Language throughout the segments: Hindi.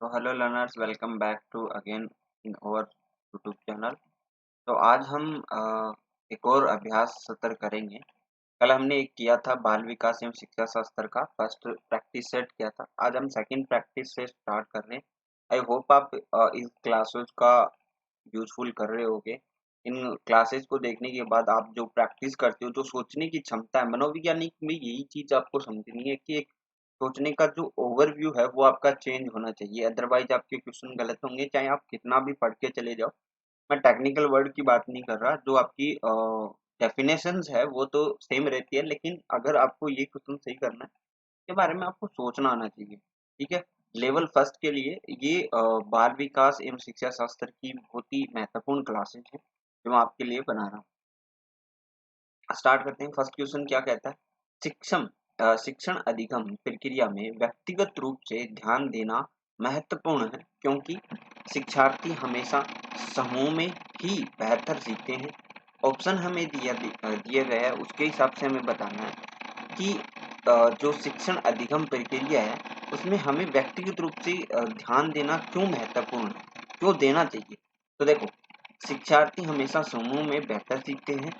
तो hello learners, welcome back to again in our YouTube channel. तो आज हम एक और अभ्यास सत्र करेंगे। कल हमने एक किया था बाल विकास एवं शिक्षा शास्त्र का फर्स्ट प्रैक्टिस सेट किया था। आज हम सेकंड प्रैक्टिस से स्टार्ट कर रहे हैं। आई होप आप इस क्लासेस का यूजफुल कर रहे होगे। इन क्लासेस को देखने के बाद आप जो प्रैक्टिस करते हो, जो सोचने की क्षमता है, मनोवैज्ञानिक में यही चीज आपको समझनी है कि एक सोचने का जो ओवरव्यू है वो आपका चेंज होना चाहिए। अदरवाइज आपके क्वेश्चन गलत होंगे, चाहे आप कितना भी पढ़ के चले जाओ। मैं टेक्निकल वर्ड की बात नहीं कर रहा, जो आपकी डेफिनेशंस है वो तो सेम रहती है, लेकिन अगर आपको ये क्वेश्चन सही करना है के बारे में आपको सोचना आना चाहिए। ठीक है। लेवल फर्स्ट के लिए ये बाल विकास एवं शिक्षा शास्त्र की बहुत ही महत्वपूर्ण क्लासेस है जो मैं आपके लिए बना रहा हूँ। स्टार्ट करते हैं। फर्स्ट क्वेश्चन क्या कहता है? शिक्षण अधिगम प्रक्रिया में व्यक्तिगत रूप से ध्यान देना महत्वपूर्ण है, क्योंकि शिक्षार्थी हमेशा समूह में ही बेहतर सीखते हैं। ऑप्शन हमें दिए गए हैं, उसके हिसाब से हमें बताना है कि जो शिक्षण अधिगम प्रक्रिया है उसमें हमें व्यक्तिगत रूप से ध्यान देना क्यों महत्वपूर्ण है, क्यों देना चाहिए। तो देखो, शिक्षार्थी हमेशा समूह में बेहतर सीखते हैं।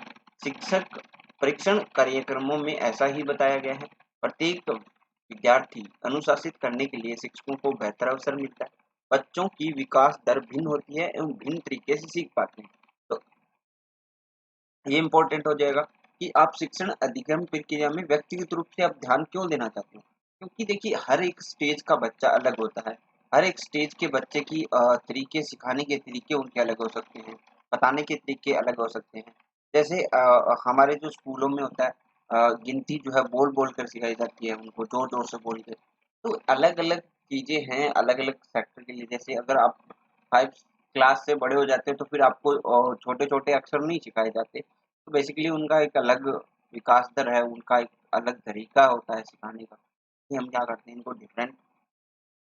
शिक्षक परीक्षण कार्यक्रमों में ऐसा ही बताया गया है। प्रत्येक विद्यार्थी अनुशासित करने के लिए शिक्षकों को बेहतर अवसर मिलता है। बच्चों की विकास दर भिन्न होती है एवं भिन्न तरीके से सीख पाते हैं। तो ये इंपॉर्टेंट हो जाएगा कि आप शिक्षण अधिगम प्रक्रिया में व्यक्तिगत रूप से आप ध्यान क्यों देना चाहते हो। क्योंकि देखिए, हर एक स्टेज का बच्चा अलग होता है। हर एक स्टेज के बच्चे की तरीके, सिखाने के तरीके उनके अलग हो सकते हैं, बताने के तरीके अलग हो सकते हैं। जैसे हमारे जो स्कूलों में होता है, गिनती जो है बोल बोल कर सिखाई जाती है, उनको जोर जोर से बोल के। तो अलग अलग चीजें हैं अलग अलग सेक्टर के लिए। जैसे अगर आप 5 क्लास से बड़े हो जाते हैं तो फिर आपको छोटे छोटे अक्षर नहीं सिखाए जाते। तो बेसिकली उनका एक अलग विकास दर है, उनका एक अलग तरीका होता है सिखाने का। कि हम क्या करते हैं, इनको डिफरेंट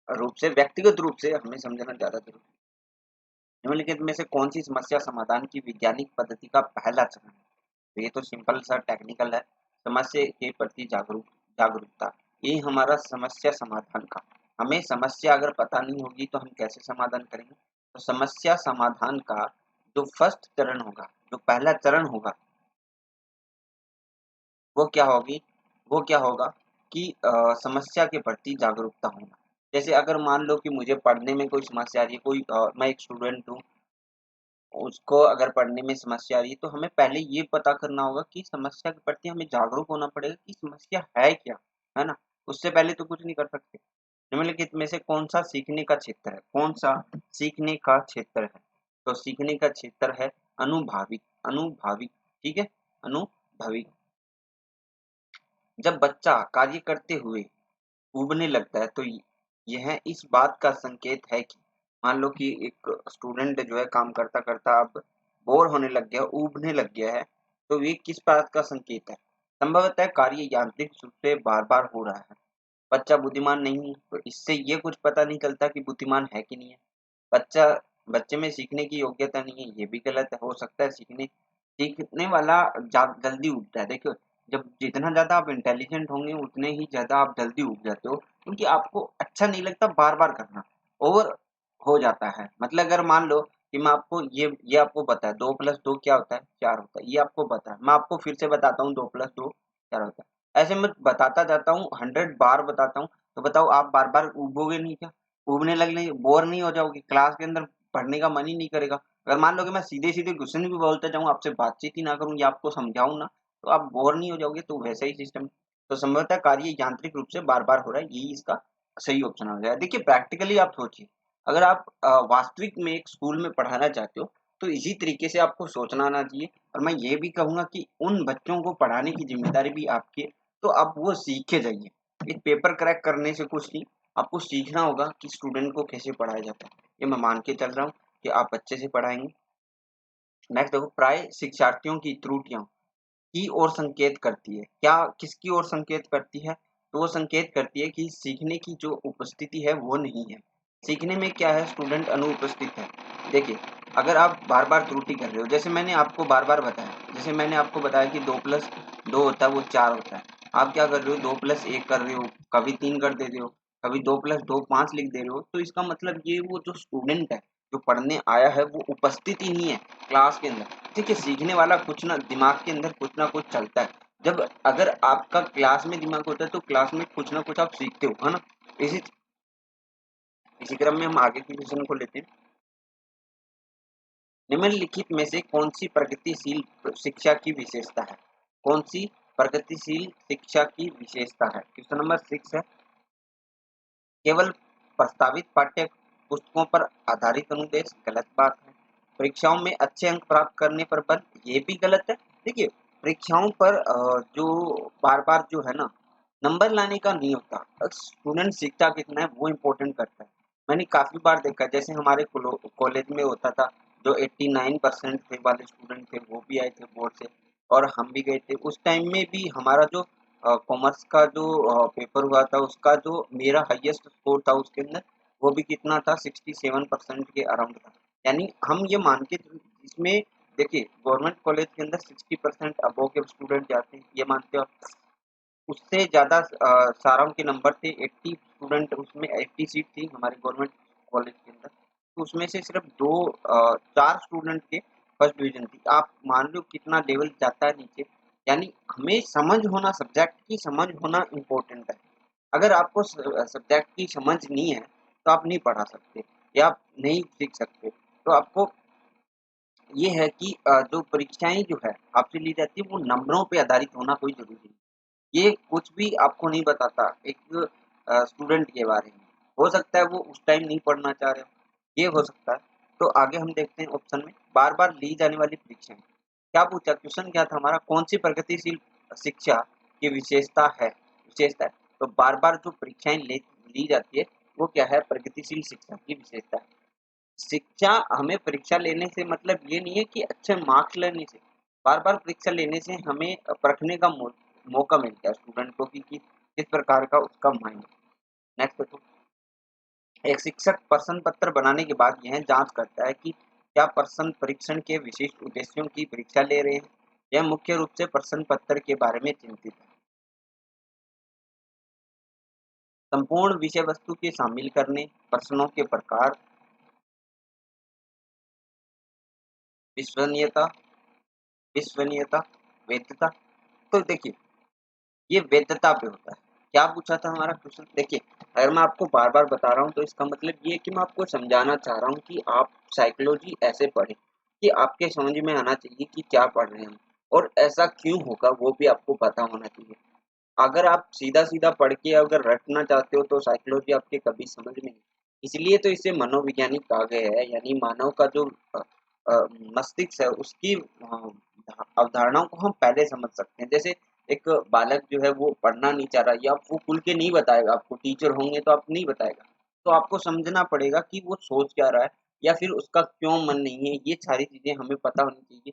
रूप से, व्यक्तिगत रूप से हमें समझना ज्यादा जरूरी है। निम्नलिखित में से कौन सी समस्या समाधान की वैज्ञानिक पद्धति का पहला चरण है? तो ये तो सिंपल सा टेक्निकल है। समस्या के प्रति जागरूकता, ये हमारा समस्या समाधान का। हमें समस्या अगर पता नहीं होगी तो हम कैसे समाधान करेंगे। तो समस्या समाधान का जो फर्स्ट चरण होगा, जो पहला चरण होगा, वो क्या होगी, वो क्या होगा कि समस्या के प्रति जागरूकता होना। जैसे अगर मान लो कि मुझे पढ़ने में कोई समस्या आ रही है, मैं एक स्टूडेंट हूँ, उसको अगर पढ़ने में समस्या आ रही है, तो हमें पहले ये पता करना होगा कि समस्या के प्रति हमें जागरूक होना पड़ेगा कि समस्या है क्या, है ना। उससे पहले तो कुछ नहीं कर सकते। निम्नलिखित में से कौन सा सीखने का क्षेत्र है? कौन सा सीखने का क्षेत्र है? तो सीखने का क्षेत्र है अनुभाविक। अनुभाविक, ठीक है, अनुभविक। जब बच्चा कार्य करते हुए ऊबने लगता है तो यह इस बात का संकेत है कि, मान लो कि एक स्टूडेंट जो है काम करता करता अब बोर होने लग गया, ऊबने लग गया है, तो ये किस बात का संकेत है? संभवतः कार्य यांत्रिक रूप से बार बार हो रहा है। बच्चा बुद्धिमान नहीं है, तो इससे ये कुछ पता नहीं चलता कि बुद्धिमान है कि नहीं है। बच्चा बच्चे में सीखने की योग्यता नहीं है, ये भी गलत है। हो सकता है सीखने वाला जल्दी उगता है। देखो, जब जितना ज्यादा आप इंटेलिजेंट होंगे उतने ही ज्यादा आप जल्दी उग जाते हो, क्योंकि आपको अच्छा नहीं लगता बार बार करना, ओवर हो जाता है। मतलब अगर मान लो कि मैं आपको ये आपको पता है 2+2 क्या होता है, 4 होता है, ये आपको पता है। मैं आपको फिर से बताता हूँ 2+2 4 होता है। ऐसे मैं बताता जाता हूँ, 100 बार बताता हूँ। तो बताओ, आप बार बार उगोगे नहीं क्या? उगने लगने बोर नहीं हो जाओगे? क्लास के अंदर पढ़ने का मन ही नहीं करेगा। अगर मान लो कि मैं सीधे सीधे क्वेश्चन भी बोलते जाऊँ, आपसे बातचीत ही ना करूँ या आपको समझाऊँ ना, तो आप बोर नहीं हो जाओगे। तो वैसा ही सिस्टम। तो संभवतः कार्य यांत्रिक रूप से बार बार हो रहा है, यही इसका सही ऑप्शन हो जाएगा। देखिए, प्रैक्टिकली आप सोचिए, अगर आप वास्तविक में एक स्कूल में पढ़ाना चाहते हो तो इसी तरीके से आपको सोचना आना चाहिए। और मैं ये भी कहूंगा कि उन बच्चों को पढ़ाने की जिम्मेदारी भी आपकी है, तो आप वो सीखे जाइए। एक पेपर क्रैक करने से कुछ नहीं, आपको सीखना होगा कि स्टूडेंट को कैसे पढ़ाया जाता है। ये मैं मान के चल रहा हूँ कि आप अच्छे से पढ़ाएंगे। नेक्स्ट देखो, प्राय शिक्षार्थियों की त्रुटियां की ओर संकेत करती है। क्या किसकी ओर संकेत करती है? तो वो संकेत करती है कि सीखने की जो उपस्थिति है वो नहीं है। सीखने में क्या है, स्टूडेंट अनुपस्थित है। देखिए, अगर आप बार बार त्रुटि कर रहे हो, जैसे मैंने आपको बार बार बताया, जैसे मैंने आपको बताया कि 2+2 होता है वो 4 होता है। आप क्या कर रहे हो, 2+1 कर रहे हो, कभी 3 कर देते हो। कभी 2+2 5 लिख दे रहे हो, तो इसका मतलब ये वो जो स्टूडेंट है, जो पढ़ने आया है, वो उपस्थित ही नहीं है क्लास के अंदर। ठीक है, सीखने वाला कुछ ना दिमाग के अंदर कुछ ना कुछ चलता है। जब अगर आपका क्लास में दिमाग होता है तो क्लास में कुछ ना कुछ आप सीखते हो, है ना। इसी इसी क्रम में हम आगे की क्वेश्चन को लेते हैं। निम्नलिखित में से कौन सी प्रगतिशील शिक्षा की विशेषता है? कौन सी प्रगतिशील शिक्षा की विशेषता है? क्वेश्चन नंबर 6 है। केवल प्रस्तावित पाठ्य पुस्तकों पर आधारित अनुदेश, गलत बात है। परीक्षाओं में अच्छे अंक प्राप्त करने पर बल, ये भी गलत है। देखिए, परीक्षाओं पर जो बार बार जो है ना नंबर लाने का नहीं होता, स्टूडेंट सीखता कितना है वो इम्पोर्टेंट करता है। मैंने काफी बार देखा, जैसे हमारे कॉलेज में होता था, जो 89% थे वाले स्टूडेंट थे वो भी आए थे बोर्ड से, और हम भी गए थे। उस टाइम में भी हमारा जो कॉमर्स का जो पेपर हुआ था, उसका जो मेरा हाईएस्ट स्कोर था उसके अंदर, वो भी कितना था, 67% के अराउंड था। यानी हम ये मान के इसमें देखिए, गवर्नमेंट कॉलेज के अंदर 60% अबव के स्टूडेंट जाते हैं, ये मानते हो। उससे ज़्यादा सारों के नंबर थे, 80 स्टूडेंट, उसमें 80 सीट थी हमारे गवर्नमेंट कॉलेज के अंदर। तो उसमें से सिर्फ 4 स्टूडेंट के फर्स्ट डिवीजन थी। आप मान लो कितना लेवल जाता है नीचे। यानी हमें समझ होना, सब्जेक्ट की समझ होना इम्पोर्टेंट है। अगर आपको सब्जेक्ट की समझ नहीं है तो आप नहीं पढ़ा सकते या आप नहीं सीख सकते। तो आपको ये है कि जो परीक्षाएं जो है आपसे ली जाती है, वो नंबरों पे आधारित होना कोई जरूरी नहीं। ये कुछ भी आपको नहीं बताता एक स्टूडेंट के बारे में। हो सकता है वो उस टाइम नहीं पढ़ना चाह रहे हो, ये हो सकता है। तो आगे हम देखते हैं ऑप्शन में, बार बार ली जाने वाली परीक्षाएं। क्या पूछा, क्वेश्चन क्या था हमारा, कौन सी प्रगतिशील शिक्षा की विशेषता है। तो बार बार जो परीक्षाएं ली जाती है वो क्या है, प्रगतिशील शिक्षा की विशेषता है। शिक्षा, हमें परीक्षा लेने से मतलब ये नहीं है कि अच्छे मार्क्स लेने से। बार बार परीक्षा लेने से हमें परखने का मौका मिलता है स्टूडेंट को कि किस प्रकार का उसका माइंड। नेक्स्ट देखो, एक शिक्षक प्रश्न पत्र बनाने के बाद यह जांच करता है कि क्या प्रश्न परीक्षण के विशिष्ट उद्देश्यों की परीक्षा ले रहे हैं। यह मुख्य रूप से प्रश्न पत्र के बारे में चिंतित है। संपूर्ण विषय वस्तु के शामिल करने, प्रश्नों के प्रकार, विश्वसनीयता विश्वसनीयता वैधता। तो देखिए, ये वैधता पे होता है। क्या पूछा था हमारा क्वेश्चन, देखिए, अगर मैं आपको बार बार बता रहा हूँ तो इसका मतलब ये है कि मैं आपको समझाना चाह रहा हूँ कि आप साइकोलॉजी ऐसे पढ़ें कि आपके समझ में आना चाहिए कि क्या पढ़ रहे हैं, और ऐसा क्यों होगा वो भी आपको पता होना चाहिए। अगर आप सीधा सीधा पढ़ के अगर रटना चाहते हो तो साइकोलॉजी आपके कभी समझ में नहीं। इसलिए तो इसे मनोवैज्ञानिक कहा गया है, यानी मानव का जो मस्तिष्क है उसकी अवधारणाओं को हम पहले समझ सकते हैं। जैसे एक बालक जो है वो पढ़ना नहीं चाह रहा, या वो खुल के नहीं बताएगा आपको, टीचर होंगे तो आप नहीं बताएगा, तो आपको समझना पड़ेगा कि वो सोच क्या रहा है, या फिर उसका क्यों मन नहीं है। ये सारी चीजें हमें पता होनी चाहिए।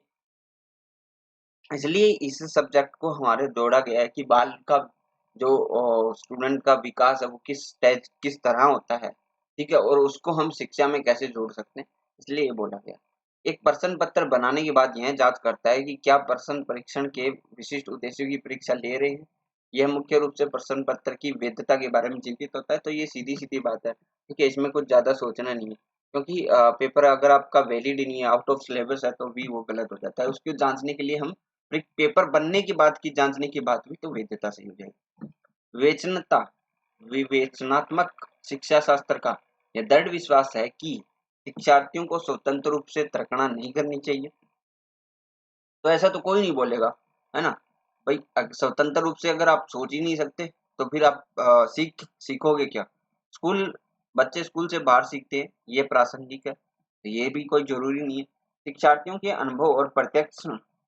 इसलिए इस सब्जेक्ट को हमारे जोड़ा गया है कि बाल का जो स्टूडेंट का विकास है वो किस तरह होता है। ठीक है, और उसको हम शिक्षा में कैसे जोड़ सकते हैं, इसलिए ये बोला गया। एक प्रश्न पत्र बनाने के बाद यह जांच करता है कि क्या प्रश्न परीक्षण के विशिष्ट उद्देश्यों की परीक्षा ले रहे हैं। यह मुख्य रूप से प्रश्न पत्र की वैधता के बारे में चिंतित होता है। तो ये सीधी सीधी बात है, ठीक है, इसमें कुछ ज्यादा सोचना नहीं है। क्योंकि पेपर अगर आपका वैलिड ही नहीं है, आउट ऑफ सिलेबस है, तो भी वो गलत हो जाता है। उसको जांचने के लिए हम पेपर बनने के बाद की जांचने की बात हुई तो वैधता सही हो जाएगी। विवेचनता विवेचनात्मक शिक्षा शास्त्र का यह दृढ़ विश्वास है कि शिक्षार्थियों को स्वतंत्र रूप से तर्कना नहीं करनी चाहिए। तो ऐसा तो कोई नहीं बोलेगा, है ना भाई। स्वतंत्र रूप से अगर आप सोच ही नहीं सकते तो फिर आप सीखोगे क्या। स्कूल बच्चे स्कूल से बाहर सीखते हैं, ये प्रासंगिक है, तो ये भी कोई जरूरी नहीं है। शिक्षार्थियों के अनुभव और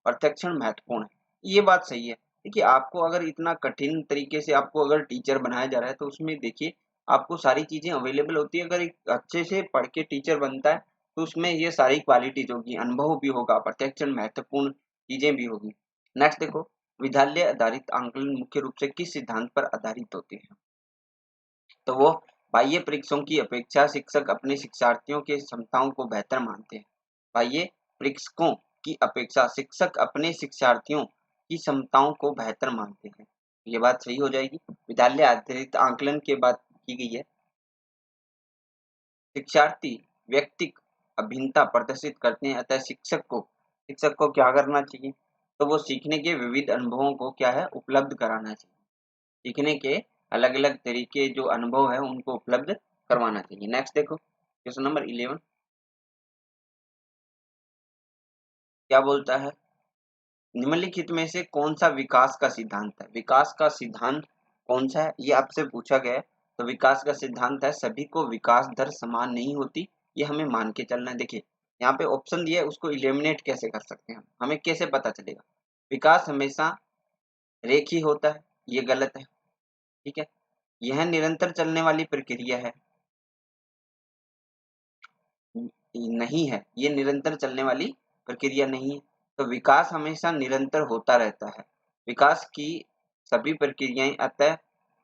प्रत्यक्षण महत्वपूर्ण है, ये बात सही है। देखिए, आपको अगर इतना कठिन तरीके से आपको अगर टीचर बनाया जा रहा है तो उसमें देखिए आपको सारी चीजें अवेलेबल होती है। अगर एक अच्छे से पढ़ के टीचर बनता है तो उसमें ये सारी क्वालिटीज होगी, अनुभव भी होगा, प्रत्यक्षण महत्वपूर्ण चीजें भी होगी। नेक्स्ट देखो, विद्यालय आधारित आंकलन मुख्य रूप से किस सिद्धांत पर आधारित होते हैं। तो वो बाह्य परीक्षकों की अपेक्षा शिक्षक अपने शिक्षार्थियों के क्षमताओं को बेहतर मानते हैं। बाह्य परीक्षकों की अपेक्षा शिक्षक अपने शिक्षार्थियों की क्षमताओं को बेहतर मानते हैं। ये बात सही हो जाएगी। विद्यालय आधारित आंकलन के बाद की गई है। शिक्षार्थी व्यक्तिक अभिन्नता प्रदर्शित करते हैं, अतः शिक्षक को क्या करना चाहिए, तो वो सीखने के विविध अनुभवों को क्या है, उपलब्ध कराना चाहिए। सीखने के अलग अलग तरीके जो अनुभव है उनको उपलब्ध करवाना चाहिए। नेक्स्ट देखो क्वेश्चन नंबर 11 क्या बोलता है, निम्नलिखित में से कौन सा विकास का सिद्धांत है। विकास का सिद्धांत कौन सा है, ये आपसे पूछा गया है। तो विकास का सिद्धांत है, सभी को विकास दर समान नहीं होती, ये हमें मान के चलना है। देखिए यहाँ पे ऑप्शन दिया है, उसको इलिमिनेट कैसे कर सकते हैं, हमें कैसे पता चलेगा। विकास हमेशा रेखीय होता है, ये गलत है। ठीक है, यह निरंतर चलने वाली प्रक्रिया है, नहीं है, ये निरंतर चलने वाली प्रक्रिया नहीं है। तो विकास हमेशा निरंतर होता रहता है। विकास की सभी प्रक्रियाएं अतः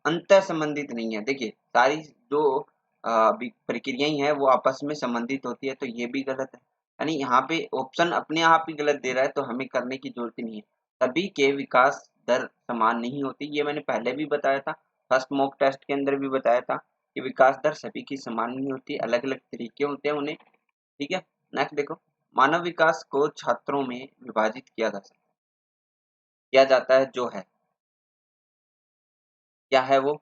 अंतर संबंधित नहीं है। देखिए सारी जो प्रक्रियाएं हैं वो आपस में संबंधित होती है, तो ये भी गलत है। यानी यहाँ पे ऑप्शन अपने आप ही गलत दे रहा है, तो हमें करने की जरूरत ही नहीं है। सभी के विकास दर समान नहीं होती, ये मैंने पहले भी बताया था, फर्स्ट मॉक टेस्ट के अंदर भी बताया था कि विकास दर सभी की समान नहीं होती, अलग अलग तरीके होते हैं उन्हें। ठीक है, नेक्स्ट देखो, मानव विकास को छात्रों में विभाजित किया जाता है, जो है क्या है वो,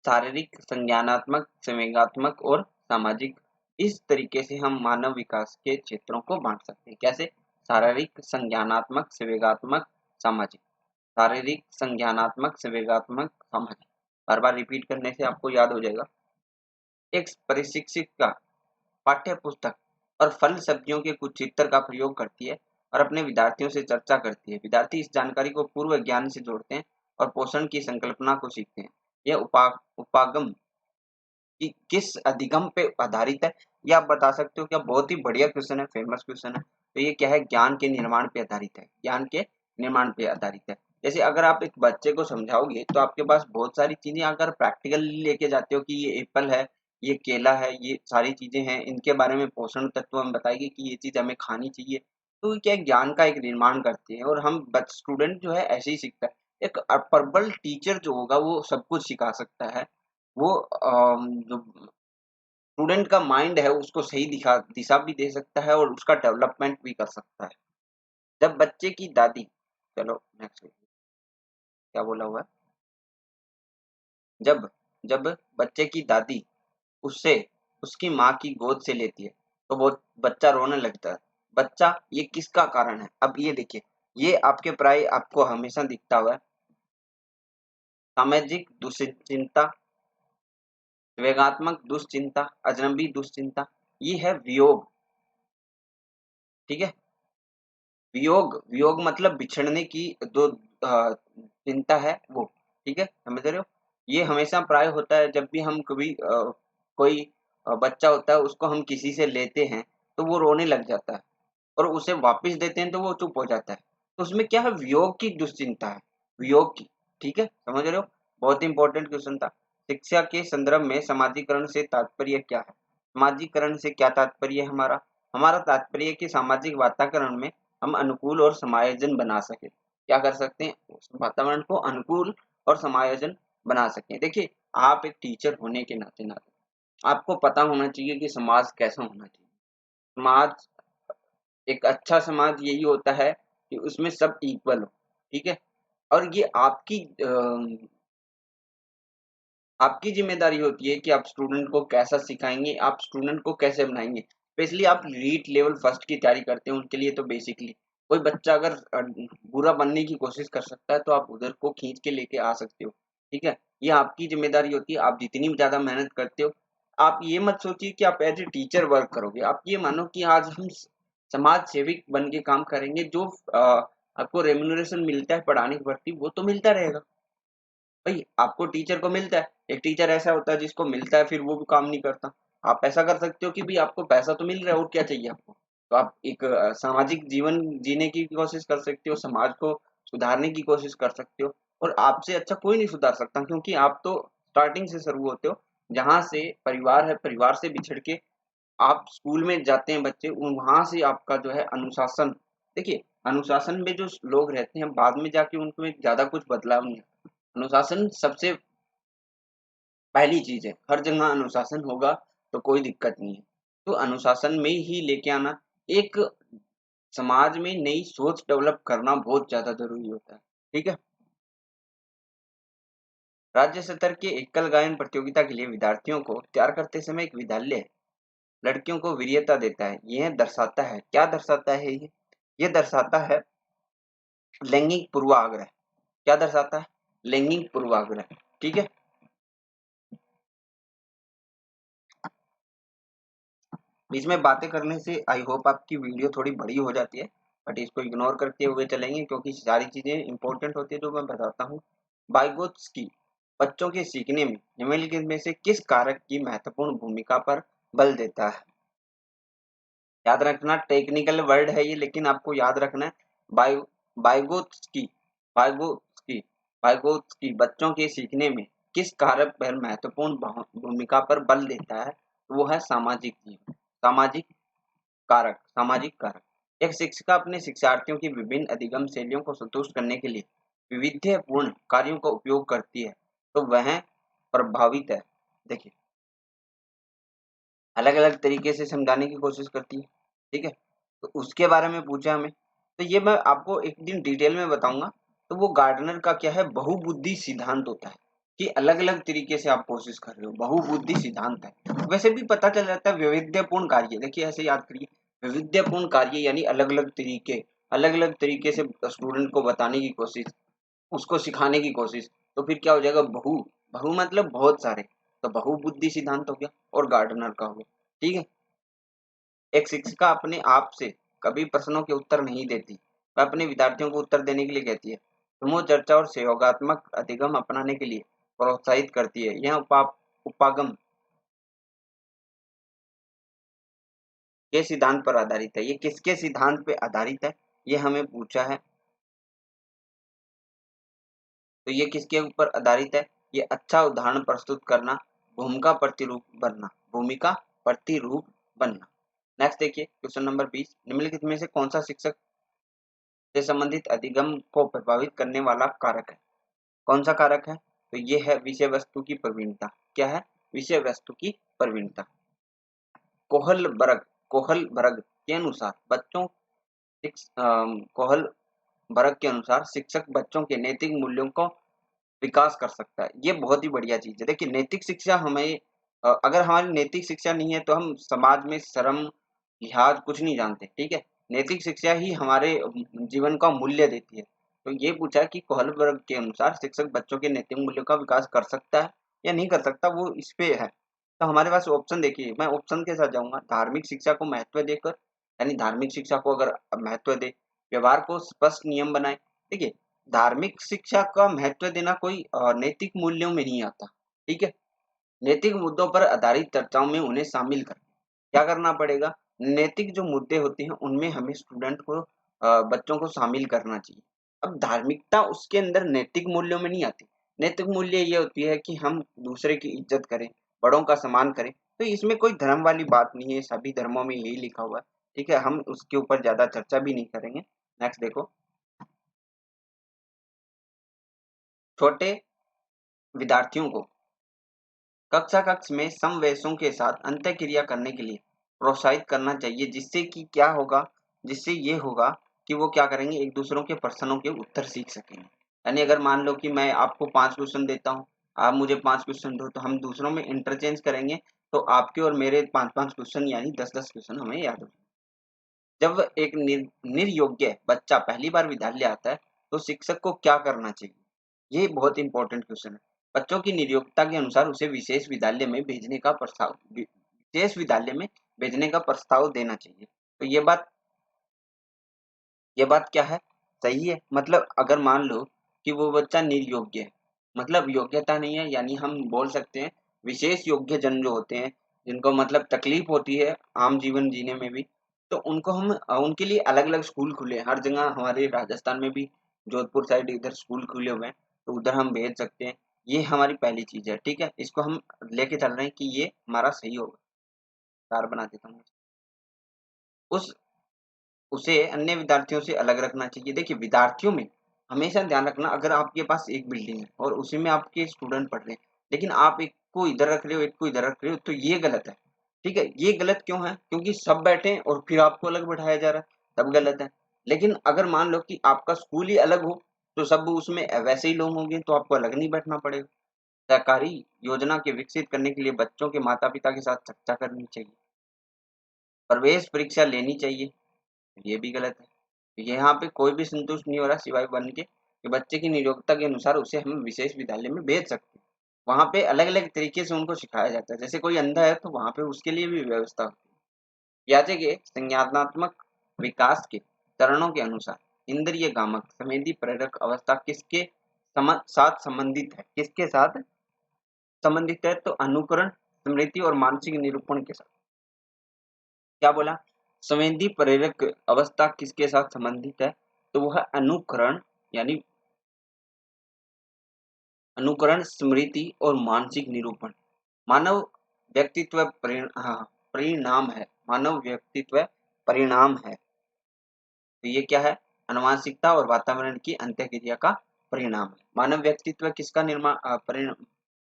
शारीरिक, संज्ञानात्मक, संवेगात्मक और सामाजिक। इस तरीके से हम मानव विकास के क्षेत्रों को बांट सकते हैं। कैसे, शारीरिक, संज्ञानात्मक, संवेगात्मक, सामाजिक। शारीरिक, संज्ञानात्मक, संवेगात्मक, सामाजिक। बार बार रिपीट करने से आपको याद हो जाएगा। एक प्रशिक्षिका पाठ्य पुस्तक और फल सब्जियों के कुछ चित्र का प्रयोग करती है और अपने विद्यार्थियों से चर्चा करती है। विद्यार्थी इस जानकारी को पूर्व ज्ञान से जोड़ते हैं और पोषण की संकल्पना को सीखते हैं। यह उपागम कि किस अधिगम पे आधारित है, ये आप बता सकते हो क्या। बहुत ही बढ़िया क्वेश्चन है, फेमस क्वेश्चन है। तो ये क्या है, ज्ञान के निर्माण पे आधारित है, ज्ञान के निर्माण पे आधारित है। जैसे अगर आप एक बच्चे को समझाओगे तो आपके पास बहुत सारी चीजें, अगर प्रैक्टिकल लेके जाते हो कि ये एप्पल है, ये केला है, ये सारी चीजें हैं, इनके बारे में पोषण तत्व हम बताएंगे कि ये चीज हमें खानी चाहिए, तो क्या ज्ञान का एक निर्माण करते हैं। और हम स्टूडेंट जो है ऐसे ही सीखता है। एक प्रबल टीचर जो होगा वो सब कुछ सिखा सकता है, वो जो स्टूडेंट का माइंड है उसको सही दिशा भी दे सकता है और उसका डेवलपमेंट भी कर सकता है। जब बच्चे की दादी, चलो नेक्स्ट, क्या बोला हुआ है, जब जब बच्चे की दादी उससे उसकी माँ की गोद से लेती है तो वो बच्चा रोने लगता है। बच्चा ये किसका कारण है, अब ये देखिए, ये आपके प्राय आपको हमेशा दिखता हुआ है। सामाजिक दुश्चिंता, वेगात्मक दुश्चिंता, अजनबी दुश्चिंता, ये है वियोग। ठीक है, वियोग, वियोग मतलब बिछड़ने की दो चिंता है वो। ठीक है, समझ रहे हो। ये हमेशा प्राय होता है जब भी हम कभी कोई बच्चा होता है उसको हम किसी से लेते हैं तो वो रोने लग जाता है, और उसे वापस देते हैं तो वो चुप हो जाता है। तो उसमें क्या है, वियोग की दुश्चिंता है, वियोग की। ठीक है, समझ रहे हो, बहुत इंपॉर्टेंट क्वेश्चन था। शिक्षा के संदर्भ में समाजीकरण से तात्पर्य क्या है। समाजीकरण से क्या तात्पर्य है हमारा, हमारा तात्पर्य है कि सामाजिक वातावरण में हम अनुकूल और समायोजन बना सके। क्या कर सकते हैं, उस वातावरण को अनुकूल और समायोजन बना सकें। देखिए आप एक टीचर होने के नाते आपको पता होना चाहिए कि समाज कैसा होना चाहिए। समाज, एक अच्छा समाज यही होता है कि उसमें सब इक्वल हो। ठीक है, और ये आपकी जिम्मेदारी होती है कि आप स्टूडेंट को कैसा सिखाएंगे, आप स्टूडेंट को कैसे बनाएंगे। स्पेशली आप रीट लेवल फर्स्ट की तैयारी करते हैं उनके लिए, तो बेसिकली कोई बच्चा अगर बुरा बनने की कोशिश कर सकता है तो आप उधर को खींच के लेके आ सकते हो। ठीक है, ये आपकी जिम्मेदारी होती है। आप जितनी ज्यादा मेहनत करते हो, आप ये मत सोचिए कि आप एज ए टीचर वर्क करोगे, आप ये मानो कि आज हम समाज सेविक बन के काम करेंगे। जो आपको रेम्यूनरेशन मिलता है पढ़ाने के प्रति वो तो मिलता रहेगा भाई, आपको टीचर को मिलता है। एक टीचर ऐसा होता है जिसको मिलता है फिर वो भी काम नहीं करता। आप ऐसा कर सकते हो कि भाई आपको पैसा तो मिल रहा है और क्या चाहिए आपको, तो आप एक सामाजिक जीवन जीने की कोशिश कर सकते हो, समाज को सुधारने की कोशिश कर सकते हो। और आपसे अच्छा कोई नहीं सुधार सकता, क्योंकि आप तो स्टार्टिंग से शुरू होते हो। जहाँ से परिवार है, परिवार से बिछड़ के आप स्कूल में जाते हैं बच्चे, वहां से आपका जो है अनुशासन। देखिए अनुशासन में जो लोग रहते हैं बाद में जाके उनको ज्यादा कुछ बदलाव नहीं आता। अनुशासन सबसे पहली चीज है, हर जगह अनुशासन होगा तो कोई दिक्कत नहीं है। तो अनुशासन में ही लेके आना, एक समाज में नई सोच डेवलप करना बहुत ज्यादा जरूरी होता है। ठीक है। राज्य स्तर के एकल गायन प्रतियोगिता के लिए विद्यार्थियों को तैयार करते समय एक विद्यालय लड़कियों को वरीयता देता है। यह दर्शाता है, क्या दर्शाता है ये दर्शाता है लैंगिक पूर्वाग्रह। क्या दर्शाता है? लैंगिक पूर्वाग्रह। ठीक है। बीच में बातें करने से आई होप आपकी वीडियो थोड़ी बड़ी हो जाती है, बट इसको इग्नोर करते हुए चलेंगे क्योंकि सारी चीजें इंपॉर्टेंट होती है जो मैं बताता हूँ। बाइगोत्स्की बच्चों के सीखने में निम्नलिखित में से किस कारक की महत्वपूर्ण भूमिका पर बल देता है? याद रखना, टेक्निकल वर्ड है ये, लेकिन आपको याद रखना है। बाइ बाइगोत्स्की बाइगोत्स्की बाइगोत्स्की बच्चों के सीखने में किस कारक पर महत्वपूर्ण भूमिका पर बल देता है? वो है सामाजिक जीवन, सामाजिक कारक। एक शिक्षिका अपने शिक्षार्थियों की विभिन्न अधिगम शैलियों को संतुष्ट करने के लिए विविधतापूर्ण कार्यों का उपयोग करती है, तो वह प्रभावित है। देखिए, अलग अलग तरीके से समझाने की कोशिश करती है। ठीक है। तो उसके बारे में पूछा हमें, तो ये मैं आपको एक दिन डिटेल में बताऊंगा। तो वो गार्डनर का क्या है, बहुबुद्धि सिद्धांत होता है कि अलग अलग तरीके से आप कोशिश कर रहे हो, बहुबुद्धि सिद्धांत है। वैसे भी पता चल जाता है वैविध्यपूर्ण कार्य। देखिए ऐसे याद करिए, वैविध्यपूर्ण कार्य यानी अलग अलग तरीके से स्टूडेंट को बताने की कोशिश, उसको सिखाने की कोशिश। तो फिर क्या हो जाएगा, बहु बहु मतलब बहुत सारे। तो बहुबुद्धि सिद्धांत हो गया और गार्डनर का हो गया। ठीक है। एक शिक्षिका अपने आप से कभी प्रश्नों के उत्तर नहीं देती, वह अपने विद्यार्थियों को उत्तर देने के लिए कहती है। समूह चर्चा और सहयोगात्मक अधिगम अपनाने के लिए प्रोत्साहित करती है। यह उपागम के सिद्धांत पर आधारित है। ये किसके सिद्धांत पर आधारित है, ये हमें पूछा है। तो ये किसके ऊपर आधारित है? ये अच्छा उदाहरण प्रस्तुत करना, भूमिका प्रतिरूप बनना। नेक्स्ट देखिए क्वेश्चन नंबर 20, निम्नलिखित में से कौन सा शिक्षक से संबंधित अधिगम को प्रभावित करने वाला कारक है? कौन सा कारक है? तो ये है विषय वस्तु की प्रवीणता। क्या है? विषय वस्तु की प्रवीणता। कोहलबर्ग के अनुसार कोहलबर्ग के अनुसार शिक्षक बच्चों के नैतिक मूल्यों को विकास कर सकता है। ये बहुत ही बढ़िया चीज है। देखिए नैतिक शिक्षा हमें, अगर हमारी नैतिक शिक्षा नहीं है तो हम समाज में शर्म लिहाज कुछ नहीं जानते। ठीक है। नैतिक शिक्षा ही हमारे जीवन का मूल्य देती है। तो ये पूछा कि कोहलबर्ग के अनुसार शिक्षक बच्चों के नैतिक मूल्यों का विकास कर सकता है या नहीं कर सकता, वो इस पे है। तो हमारे पास ऑप्शन देखिए, मैं ऑप्शन के साथ जाऊंगा। धार्मिक शिक्षा को महत्व देकर, यानी धार्मिक शिक्षा को अगर महत्व दे, व्यवहार को स्पष्ट नियम बनाए। देखिए धार्मिक शिक्षा का महत्व देना कोई नैतिक मूल्यों में नहीं आता। ठीक है। नैतिक मुद्दों पर आधारित चर्चाओं में उन्हें शामिल कर, क्या करना पड़ेगा, नैतिक जो मुद्दे होते हैं उनमें हमें स्टूडेंट को, बच्चों को शामिल करना चाहिए। अब धार्मिकता उसके अंदर नैतिक मूल्यों में नहीं आती। नैतिक मूल्य ये होती है कि हम दूसरे की इज्जत करें, बड़ों का सम्मान करें। तो इसमें कोई धर्म वाली बात नहीं है, सभी धर्मों में यही लिखा हुआ है। ठीक है। हम उसके ऊपर ज्यादा चर्चा भी नहीं करेंगे। नेक्स्ट देखो, छोटे विद्यार्थियों को कक्षा कक्ष में समवयसों के साथ अंतःक्रिया करने के लिए प्रोत्साहित करना चाहिए, जिससे कि क्या होगा, जिससे ये होगा कि वो क्या करेंगे, एक दूसरों के प्रश्नों के उत्तर सीख सकेंगे। यानी अगर मान लो कि मैं आपको 5 क्वेश्चन देता हूँ, आप मुझे 5 क्वेश्चन दो, तो हम दूसरों में इंटरचेंज करेंगे। तो आपके और मेरे 5-5 क्वेश्चन यानी 10-10 क्वेश्चन हमें याद हो। जब एक निर्योग्य बच्चा पहली बार विद्यालय आता है तो शिक्षक को क्या करना चाहिए? ये बहुत इंपॉर्टेंट क्वेश्चन है। बच्चों की नियोक्ता के अनुसार उसे विशेष विद्यालय में भेजने का प्रस्ताव देना चाहिए। तो ये बात क्या है, सही है। मतलब अगर मान लो कि वो बच्चा निर्योग्य है, मतलब योग्यता नहीं है, यानी हम बोल सकते हैं विशेष योग्य जन जो होते हैं, जिनको मतलब तकलीफ होती है आम जीवन जीने में भी, तो उनको हम उनके लिए अलग अलग स्कूल खुले हैं हर जगह। हमारे राजस्थान में भी जोधपुर साइड इधर स्कूल खुले हुए हैं, तो उधर हम भेज सकते हैं। ये हमारी पहली चीज है। ठीक है। इसको हम लेके चल रहे हैं कि ये हमारा सही होगा। कार बना देता हूँ। उस उसे अन्य विद्यार्थियों से अलग रखना चाहिए। देखिए विद्यार्थियों में हमेशा ध्यान रखना, अगर आपके पास एक बिल्डिंग है और उसी में आपके स्टूडेंट पढ़ रहे हैं, लेकिन आप एक को इधर रख रहे हो, एक को इधर रख रहे हो, तो ये गलत है। ठीक है, ये गलत क्यों है? क्योंकि सब बैठे हैं और फिर आपको अलग बैठाया जा रहा है, तब गलत है। लेकिन अगर मान लो कि आपका स्कूल ही अलग हो, तो सब उसमें वैसे ही लोग होंगे, तो आपको अलग नहीं बैठना पड़ेगा। सरकारी योजना के विकसित करने के लिए बच्चों के माता पिता के साथ चर्चा करनी चाहिए, प्रवेश परीक्षा लेनी चाहिए, ये भी गलत है। यहाँ पे कोई भी संतुष्ट नहीं हो रहा सिवाय वन के कि बच्चे की नियोक्ता के अनुसार उसे हम विशेष विद्यालय में भेज सकते हैं। वहाँ पे अलग अलग तरीके से उनको सिखाया जाता है, जैसे कोई अंधा है तो वहाँ पे उसके लिए भी व्यवस्था होती है। याचे के संज्ञानात्मक विकास के चरणों के अनुसार इंद्रिय गामक संवेदी प्रेरक अवस्था किसके साथ संबंधित है? किसके साथ संबंधित है? तो अनुकरण, स्मृति और मानसिक निरूपण के साथ। क्या बोला? संवेदी प्रेरक अवस्था किसके साथ संबंधित है? तो वह अनुकरण यानी अनुकरण, स्मृति और मानसिक निरूपण। मानव व्यक्तित्व परिणाम है। मानव व्यक्तित्व परिणाम है। तो ये क्या है? आनुवंशिकता और वातावरण की अंतःक्रिया का परिणाम है। मानव व्यक्तित्व किसका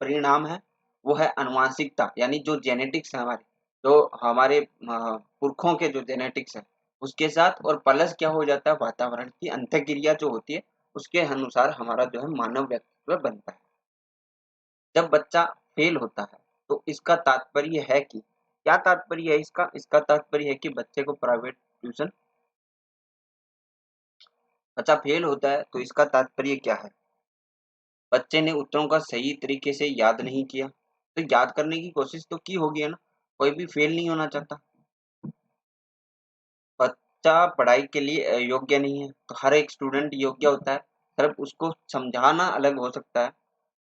परिणाम है? वो है आनुवंशिकता, यानी जो जेनेटिक्स है हमारे, जो हमारे पुरखों के जो जेनेटिक्स है उसके साथ, और प्लस क्या हो जाता है? वातावरण की अंतःक्रिया जो होती है उसके अनुसार हमारा जो है मानव व्यक्तित्व बनता है। जब बच्चा फेल होता है तो इसका तात्पर्य है कि क्या तात्पर्य है इसका? इसका तात्पर्य है कि बच्चे को प्राइवेट ट्यूशन, बच्चा फेल होता है तो इसका तात्पर्य क्या है? बच्चे ने उत्तरों का सही तरीके से याद नहीं किया। तो याद करने की कोशिश तो की होगी है ना, कोई भी फेल नहीं होना चाहता। बच्चा पढ़ाई के लिए योग्य नहीं है, तो हर एक स्टूडेंट योग्य होता है, सिर्फ उसको समझाना अलग हो सकता है।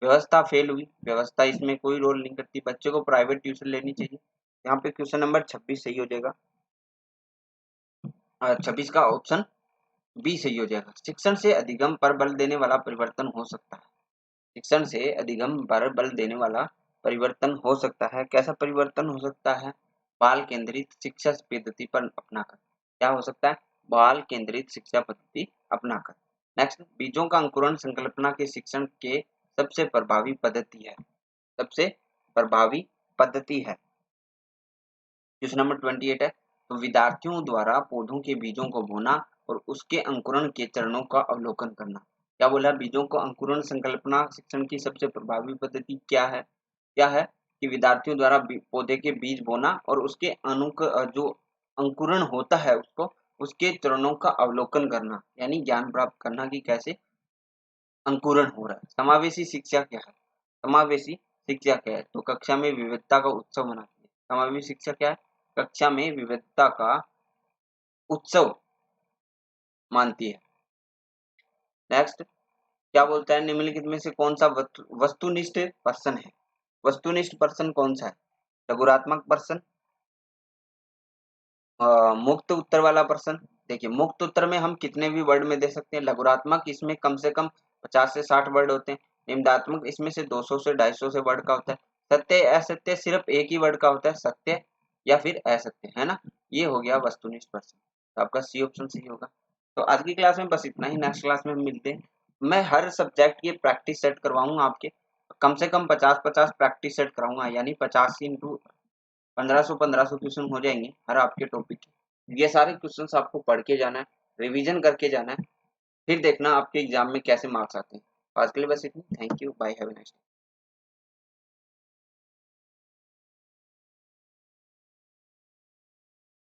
व्यवस्था फेल हुई, व्यवस्था इसमें कोई रोल नहीं करती, बच्चे को प्राइवेट ट्यूशन लेनी चाहिए। यहाँ पे क्वेश्चन नंबर 26 सही हो जाएगा, 26 का ऑप्शन बी सही हो जाएगा। शिक्षण से अधिगम पर बल देने वाला परिवर्तन हो सकता है। शिक्षण से अधिगम पर बल देने वाला परिवर्तन हो सकता है। कैसा परिवर्तन हो सकता है? बाल केंद्रित शिक्षा पद्धति पर अपनाकर। क्या हो सकता है? बाल केंद्रित शिक्षा पद्धति अपनाकर। नेक्स्ट, बीजों का अंकुरण संकल्पना के शिक्षण के सबसे प्रभावी पद्धति है। सबसे प्रभावी पद्धति है। क्वेश्चन नंबर 28 है, तो विद्यार्थियों द्वारा पौधों के बीजों को बोना और उसके अंकुरण के चरणों का अवलोकन करना। क्या बोला? बीजों को अंकुरण संकल्पना शिक्षण की सबसे प्रभावी पद्धति क्या है? क्या है कि विद्यार्थियों द्वारा पौधे के बीज बोना और उसके जो अंकुरण होता है उसको, उसके चरणों का अवलोकन करना, यानी ज्ञान प्राप्त करना कि कैसे अंकुरण हो रहा है। समावेशी शिक्षा क्या है? समावेशी शिक्षा क्या है? तो कक्षा में विविधता का उत्सव मनाती है। समावेशी शिक्षा क्या है? कक्षा में विविधता का उत्सव मानती है। नेक्स्ट, क्या बोलता है? निम्नलिखित में से कौन सा वस्तुनिष्ठ पर्सन है? वस्तुनिष्ठ पर्सन कौन सा है? लघुरात्मक पर्सन, मुक्त उत्तर वाला पर्सन। देखिए, मुक्त उत्तर में हम कितने भी वर्ड में दे सकते हैं। लघुरात्मक इसमें कम से कम 50 से 60 वर्ड होते हैं। निम्नात्मक इसमें से 200 से 250 से वर्ड का होता है। सत्य असत्य सिर्फ एक ही वर्ड का होता है, सत्य या फिर असत्य, है ना। ये हो गया वस्तुनिष्ठ पर्सन, तो आपका सी ऑप्शन सही होगा। तो आज की क्लास में बस इतना ही। नेक्स्ट क्लास में हम मिलते हैं। मैं हर सब्जेक्ट की प्रैक्टिस सेट करवाऊंगा आपके, कम से कम 50-50 प्रैक्टिस सेट कराऊंगा, यानी 50 इंटू 1500 क्वेश्चन हो जाएंगे हर आपके टॉपिक के। ये सारे क्वेश्चंस आपको पढ़ के जाना है, रिवीजन करके जाना है, फिर देखना आपके एग्जाम में कैसे मार्क्स आते हैं। आज के लिए बस इतना। Thank you, bye, have a nice day.